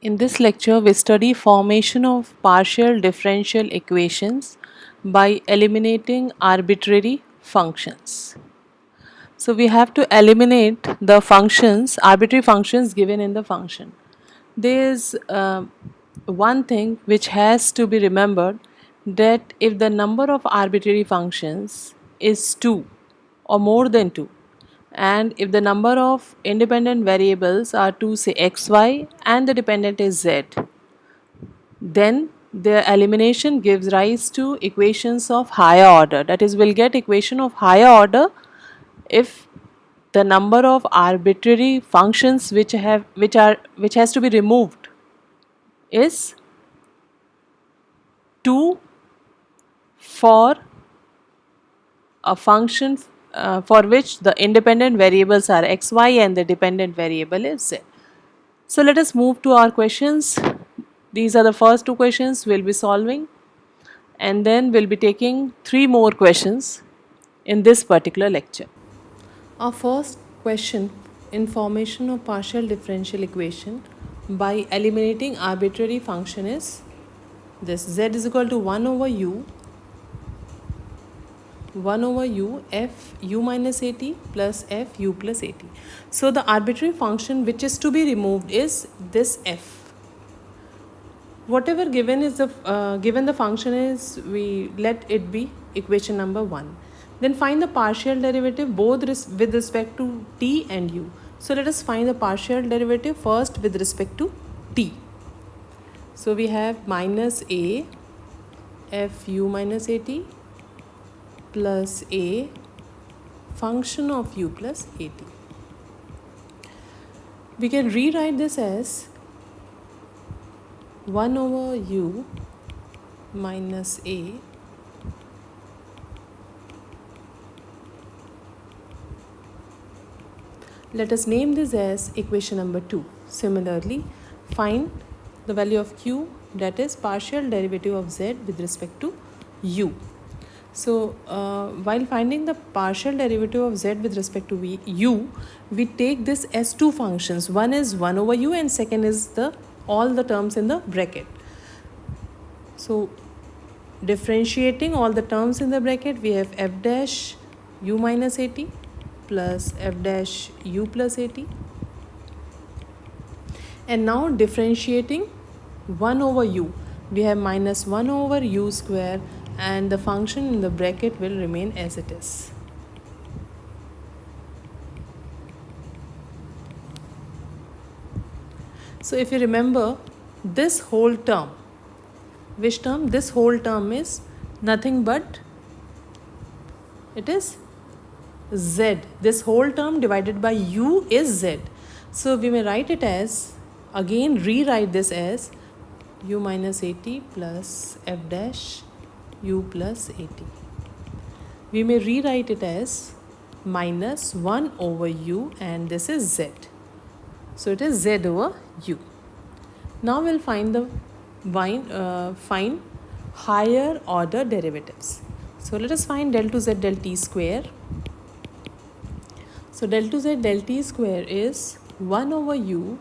In this lecture, we study formation of partial differential equations by eliminating arbitrary functions. So we have to eliminate the functions, arbitrary functions given in the function. There is one thing which has to be remembered, that if the number of arbitrary functions is 2 or more than 2, and if the number of independent variables are 2, say xy, and the dependent is z, then the elimination gives rise to equations of higher order. That is, we'll get equation of higher order if the number of arbitrary functions which has to be removed is 2 for a function for which the independent variables are xy and the dependent variable is z. So let us move to our questions. These are the first two questions we'll be solving, and then we'll be taking 3 more questions in this particular lecture. Our first question in formation of partial differential equation by eliminating arbitrary function is this: z is equal to 1 over u f u minus at plus f u plus at. So the arbitrary function which is to be removed is this f. Whatever given is the given the function is, we let it be equation number 1. Then find the partial derivative both with respect to t and u. So let us find the partial derivative first with respect to t. So we have minus a f u minus at plus a function of u plus at. We can rewrite this as 1 over u minus a let us name this as equation number 2. Similarly, find the value of q, that is partial derivative of z with respect to u. So while finding the partial derivative of z with respect to u, we take this as two functions. One is 1 over u and second is all the terms in the bracket. So differentiating all the terms in the bracket, we have f dash u minus at plus f dash u plus at. And now differentiating 1 over u, we have minus 1 over u square, and the function in the bracket will remain as it is. So if you remember, this whole term, which term? This whole term is nothing but, it is z. This whole term divided by u is z. So we may write it as, again rewrite this as u minus at plus f dash u plus at. We may rewrite it as minus 1 over u, and this is z. So it is z over u. Now we'll find find higher order derivatives. So let us find del to z del t square. So del to z del t square is 1 over u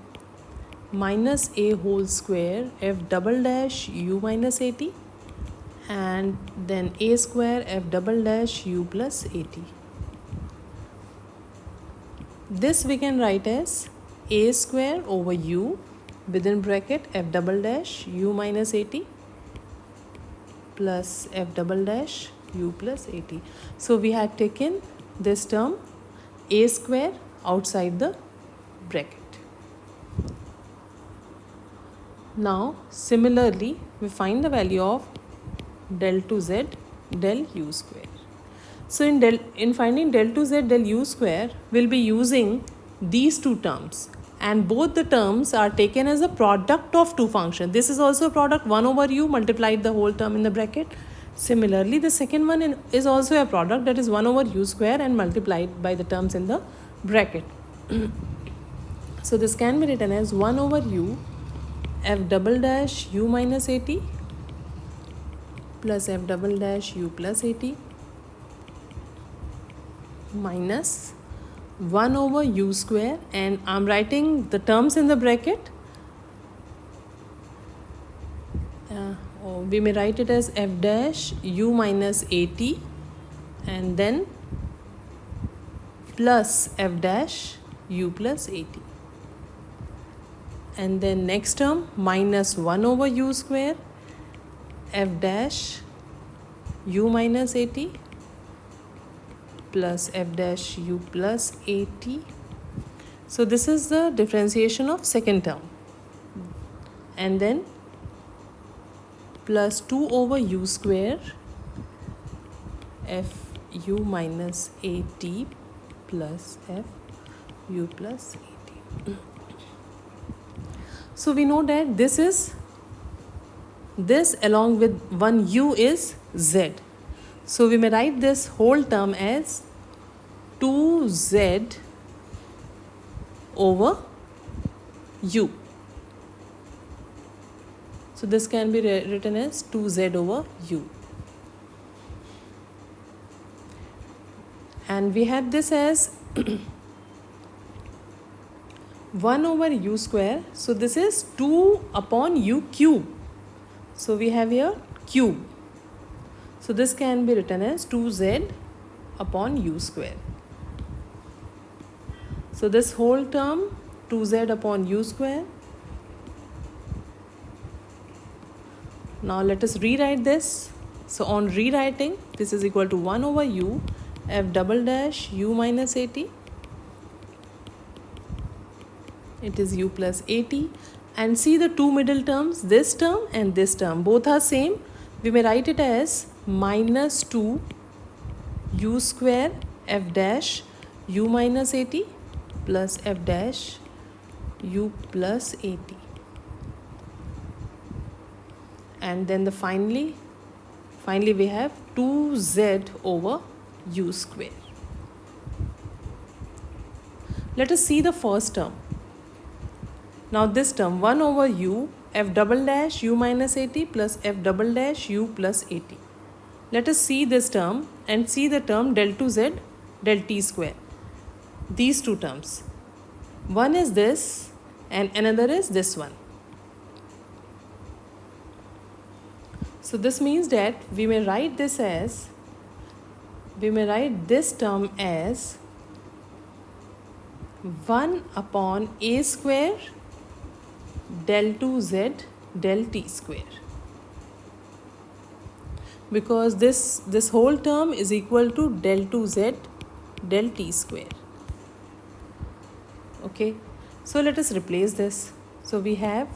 minus a whole square f double dash u minus at, and then a square f double dash u plus at. This we can write as a square over u within bracket f double dash u minus at plus f double dash u plus at. So we had taken this term a square outside the bracket. Now similarly, we find the value of del to z del u square. So in finding del to z del u square, we'll be using these two terms, and both the terms are taken as a product of two functions. This is also a product, 1 over u multiplied the whole term in the bracket. Similarly, the second one is also a product, that is 1 over u square and multiplied by the terms in the bracket. So this can be written as 1 over u f double dash u minus at plus f double dash u plus at minus 1 over u square, and I'm writing the terms in the bracket we may write it as f dash u minus at and then plus f dash u plus at. And then next term minus 1 over u square f dash u minus at plus f dash u plus at. So this is the differentiation of second term. And then plus 2 over u square f u minus at plus f u plus at. So we know that this along with one u is z. So we may write this whole term as 2z over u. So this can be written as 2z over u. And we have this as 1 over u square. So this is 2 upon u cube. So we have here cube. So this can be written as 2z upon u square. So this whole term 2z upon u square. Now let us rewrite this. So on rewriting, this is equal to 1 over u f double dash u minus at. It is u plus at. And see the two middle terms, this term and this term, both are same. We may write it as minus 2 u square f dash u minus at plus f dash u plus at. And then finally we have 2z over u square. Let us see the first term. Now this term 1 over u f double dash u minus at plus f double dash u plus at. Let us see this term and see the term del 2z del t square. These two terms. One is this and another is this one. So this means that we may write this term as 1 upon a square del 2z del t square, because this whole term is equal to del 2z del t square. Okay, so let us replace this. So we have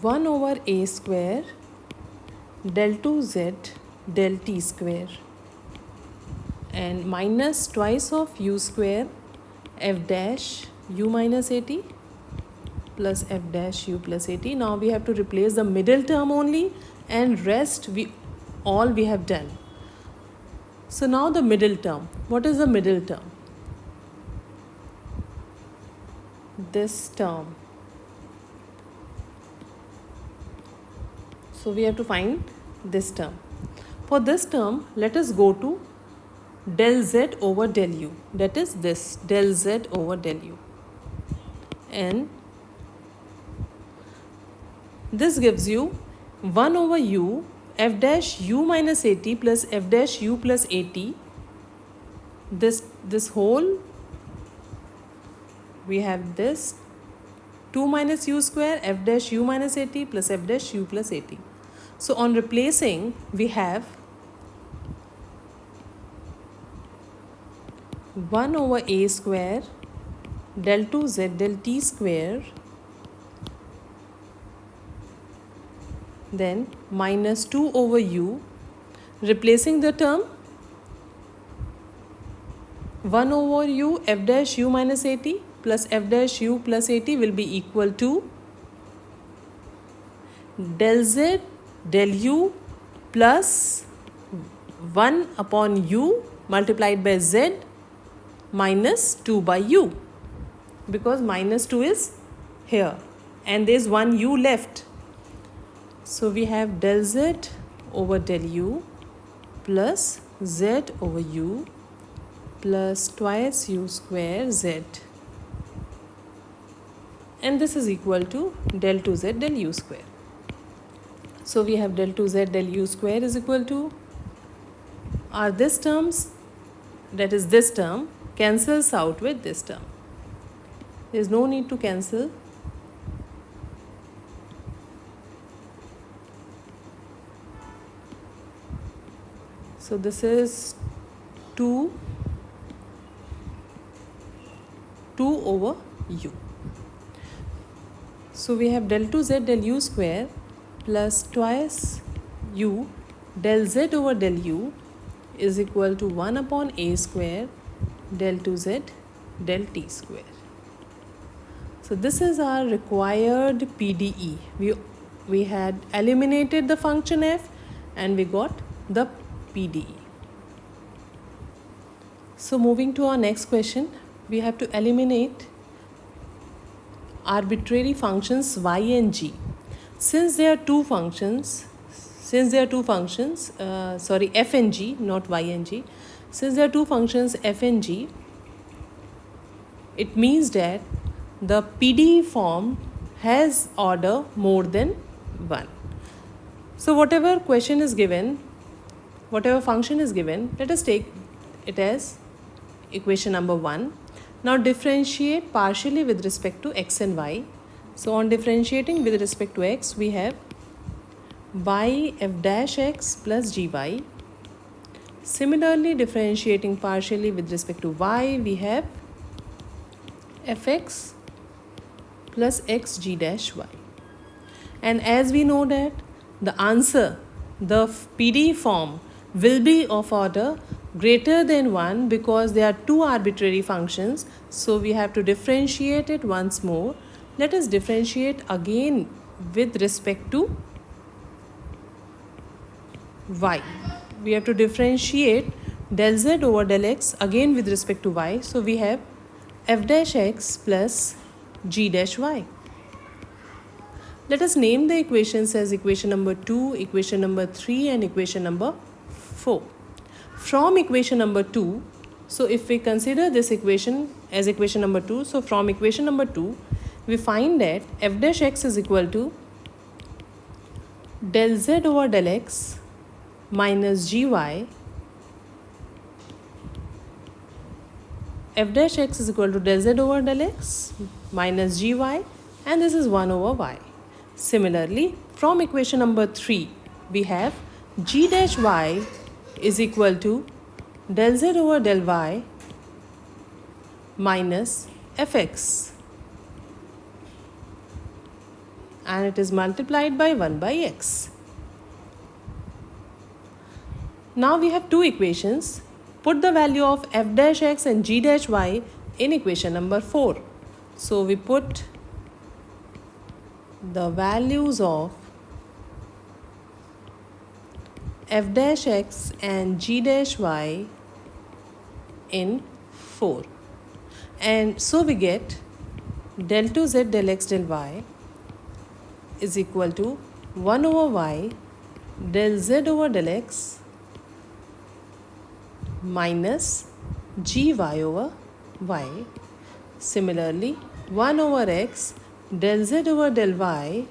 1 over a square del 2z del t square and minus twice of u square f dash u minus at plus f dash u plus at. Now we have to replace the middle term only and rest we have done. So now the middle term. What is the middle term? This term. So we have to find this term. For this term, let us go to del z over del u. That is this del z over del u. And this gives you 1 over u f dash u minus at plus f dash u plus at. This whole, we have this 2 minus u square f dash u minus at plus f dash u plus at. So on replacing, we have 1 over a square del 2z del t square, then minus 2 over u, replacing the term 1 over u f dash u minus at plus f dash u plus at will be equal to del z del u plus 1 upon u multiplied by z minus 2 by u, because minus 2 is here and there is 1 u left. So we have del z over del u plus z over u plus twice u square z, and this is equal to del 2z del u square. So we have del 2z del u square is equal to, are this terms, that is this term, cancels out with this term. There is no need to cancel. So this is 2 over u. So we have del 2z del u square plus twice u del z over del u is equal to 1 upon a square del 2z del t square. So this is our required PDE. We had eliminated the function f and we got the PDE. So moving to our next question, we have to eliminate arbitrary functions y and g. Since there are two functions, f and g, not y and g. Since there are two functions f and g, it means that the PDE form has order more than 1. So whatever question is given, whatever function is given, let us take it as equation number 1. Now differentiate partially with respect to x and y. So on differentiating with respect to x, we have y f dash x plus gy. Similarly, differentiating partially with respect to y, we have fx plus x g dash y. And as we know that the answer, the PDE form will be of order greater than 1 because there are two arbitrary functions. So we have to differentiate it once more. Let us differentiate again with respect to y. We have to differentiate del z over del x again with respect to y. So we have f dash x plus g dash y. Let us name the equations as equation number 2, equation number 3 and equation number 4. From equation number 2, so if we consider this equation as equation number 2, so from equation number 2, we find that f dash x is equal to del z over del x minus gy. F dash x is equal to del z over del x minus gy, and this is 1 over y. Similarly, from equation number 3, we have g dash y is equal to del z over del y minus fx, and it is multiplied by 1 by x. Now we have two equations. Put the value of f dash x and g dash y in equation number 4. So we put the values of f dash x and g dash y in 4. And so we get del 2z del x del y is equal to 1 over y del z over del x minus gy over y. Similarly, 1 over x del z over del y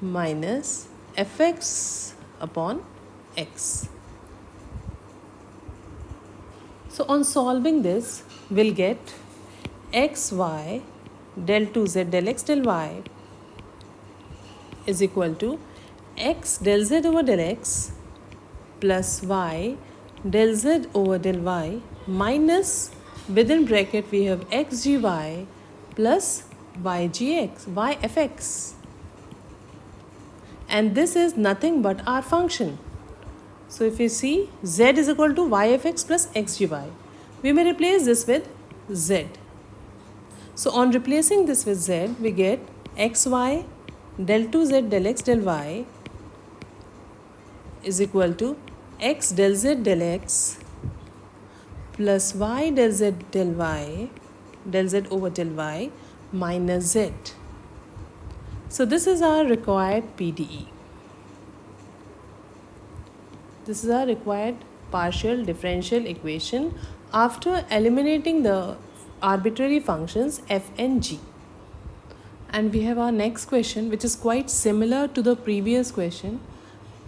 minus fx upon x. So on solving this, we'll get xy del 2z del x del y is equal to x del z over del x plus y del z over del y minus, within bracket we have xgy plus yfx, and this is nothing but our function. So if you see, z is equal to yfx plus xgy, we may replace this with z. So on replacing this with z, we get xy del 2z del x del y is equal to x del z del x plus y del z del y, del z over del y minus z. So this is our required PDE. This is our required partial differential equation after eliminating the arbitrary functions f and g. And we have our next question, which is quite similar to the previous question.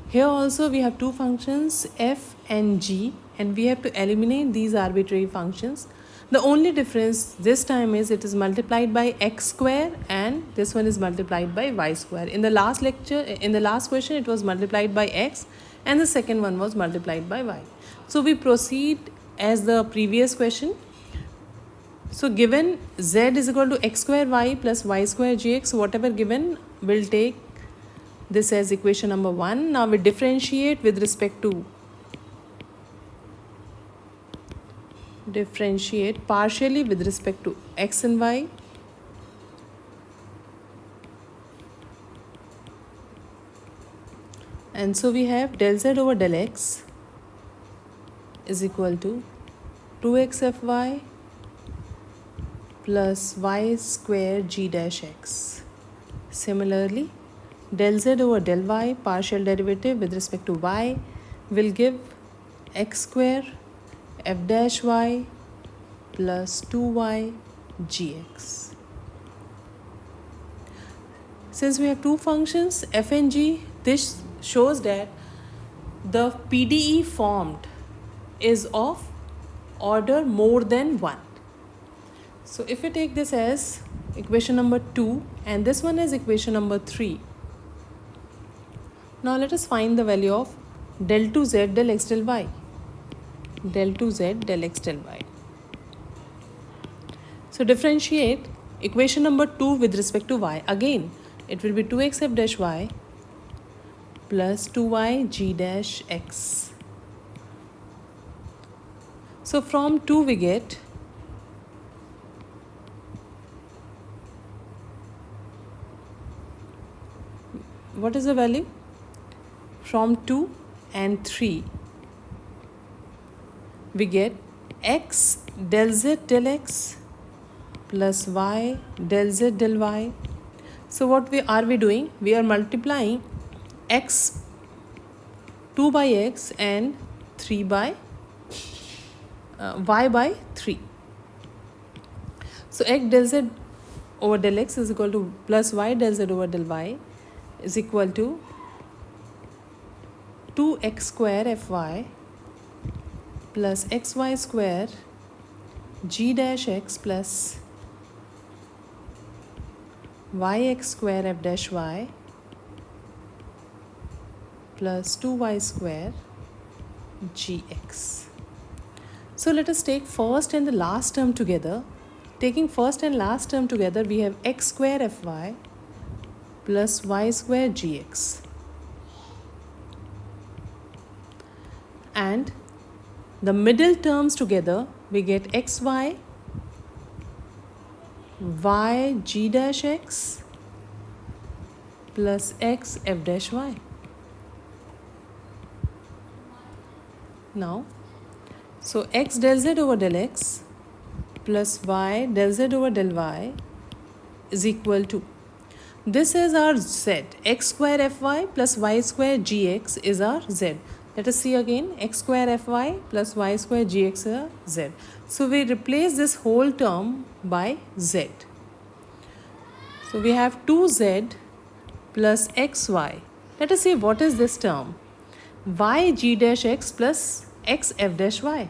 Here also we have two functions f and g, and we have to eliminate these arbitrary functions. The only difference this time is it is multiplied by x square and this one is multiplied by y square. In the last lecture, in the last question, it was multiplied by x and the second one was multiplied by y. So we proceed as the previous question. So given z is equal to x square y plus y square gx, whatever given, we'll take this as equation number 1. Now we differentiate with respect to partially with respect to x and y. And so we have del z over del x is equal to 2x fy plus y square g dash x. Similarly, del z over del y partial derivative with respect to y will give x square f dash y plus 2y gx. Since we have two functions f and g, this shows that the PDE formed is of order more than 1. So if we take this as equation number 2 and this one is equation number 3. Now let us find the value of del 2z del x del y. Del 2z del x del y. So differentiate equation number 2 with respect to y. Again, it will be 2x f dash y plus 2y g dash x. So from 2 we get what is the value? From 2 and 3 we get x del z del x plus y del z del y. So what are we doing? We are multiplying x 2 by x and 3 by y by 3. So x del z over del x is equal to plus y del z over del y is equal to 2x square fy plus xy square g dash x plus yx square f dash y plus 2y square gx. So let us take first and the last term together. Taking first and last term together, we have x square fy plus y square gx. And the middle terms together, we get xy y g dash x plus x f dash y. Now, so x del z over del x plus y del z over del y is equal to, this is our z, x square fy plus y square gx is our z. Let us see again, x square fy plus y square gx is our z. So we replace this whole term by z. So we have 2z plus xy. Let us see what is this term. Y g dash x plus x f dash y.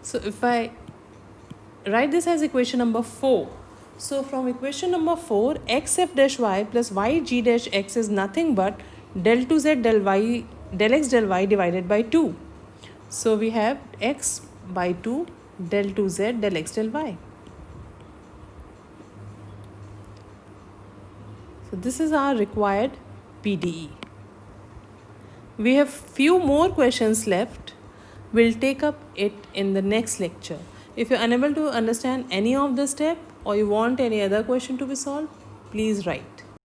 So if I write this as equation number 4. So from equation number 4, x f dash y plus y g dash x is nothing but del 2z del y del x del y divided by 2. So we have x by 2 del 2z del x del y. So this is our required PDE. We have few more questions left. We'll take up it in the next lecture. If you're unable to understand any of the step or you want any other question to be solved, please write.